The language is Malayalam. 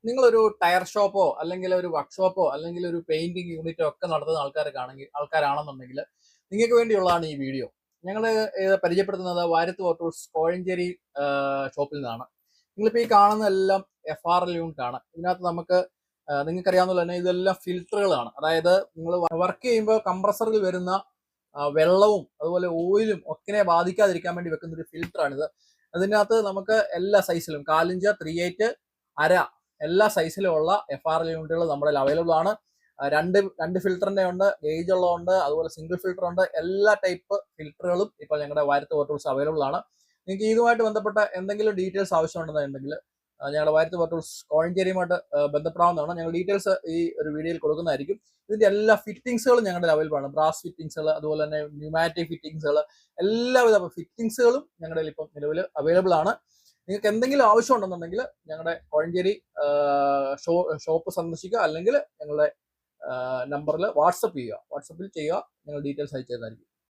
നിങ്ങളൊരു ടയർ ഷോപ്പോ അല്ലെങ്കിൽ ഒരു വർക്ക്ഷോപ്പോ അല്ലെങ്കിൽ ഒരു പെയിന്റിംഗ് യൂണിറ്റോ ഒക്കെ നടത്തുന്ന ആൾക്കാരാണെന്നുണ്ടെങ്കിൽ നിങ്ങൾക്ക് വേണ്ടിയുള്ളതാണ് ഈ വീഡിയോ. ഞങ്ങൾ പരിചയപ്പെടുത്തുന്നത് വാര്യത്ത് ഓട്ടോസ് കോഴഞ്ചേരി ഷോപ്പിൽ നിന്നാണ്. നിങ്ങളിപ്പോൾ ഈ കാണുന്നതെല്ലാം FRL യൂണിറ്റ് ആണ്. ഇതിനകത്ത് നമുക്ക് നിങ്ങൾക്കറിയാവുന്ന തന്നെ ഇതെല്ലാം ഫിൽറ്ററുകളാണ്. അതായത് നിങ്ങൾ വർക്ക് ചെയ്യുമ്പോൾ കംപ്രസറിൽ വരുന്ന വെള്ളവും അതുപോലെ ഓയിലും ഒക്കെ ബാധിക്കാതിരിക്കാൻ വേണ്ടി വെക്കുന്ന ഒരു ഫിൽറ്ററാണിത്. അതിനകത്ത് നമുക്ക് എല്ലാ സൈസിലും 4 ഇഞ്ച്, 3/8, അര എല്ലാ സൈസിലും ഉള്ള FRL യൂണിറ്റുകൾ നമ്മുടെ അവൈലബിൾ ആണ്. രണ്ട് ഫിൽറ്ററിന്റെ ഉണ്ട്, ഗേജ് ഉള്ളതുണ്ട്, അതുപോലെ സിംഗിൾ ഫിൽറ്റർ ഉണ്ട്. എല്ലാ ടൈപ്പ് ഫിൽറ്ററുകളും ഇപ്പോൾ ഞങ്ങളുടെ വാര്യത്ത് ഓട്ടോസ് അവൈലബിൾ ആണ്. നിങ്ങൾക്ക് ഇതുമായിട്ട് ബന്ധപ്പെട്ട എന്തെങ്കിലും ഡീറ്റെയിൽസ് ആവശ്യമുണ്ടെന്നുണ്ടെങ്കിൽ ഞങ്ങളുടെ വാര്യത്ത് ഓട്ടോസ് കോഴഞ്ചേരിയുമായിട്ട് ബന്ധപ്പെടാവുന്നതാണ്. ഞങ്ങൾ ഡീറ്റെയിൽസ് ഈ ഒരു വീഡിയോയിൽ കൊടുക്കുന്നതായിരിക്കും. ഇതിന്റെ എല്ലാ ഫിറ്റിംഗ്സുകളും ഞങ്ങളുടെ അവൈലബിൾ ആണ്. ബ്രാസ് ഫിറ്റിംഗ്സുകൾ, അതുപോലെ തന്നെ ന്യൂമാറ്റിക് ഫിറ്റിംഗ്സുകൾ, എല്ലാവിധ ഫിറ്റിംഗ്സുകളും ഞങ്ങളുടെ ഇപ്പം നിലവിൽ അവൈലബിൾ ആണ്. നിങ്ങൾക്ക് എന്തെങ്കിലും ആവശ്യം ഉണ്ടെന്നുണ്ടെങ്കിൽ ഞങ്ങളുടെ കോഴഞ്ചേരി ഷോപ്പ് സന്ദർശിക്കുക, അല്ലെങ്കിൽ ഞങ്ങളുടെ നമ്പറിൽ വാട്സപ്പ് ചെയ്യുക. വാട്സപ്പിൽ ചെയ്യുക, ഞങ്ങൾ ഡീറ്റെയിൽസ് അയച്ചു തരുന്നതായിരിക്കും.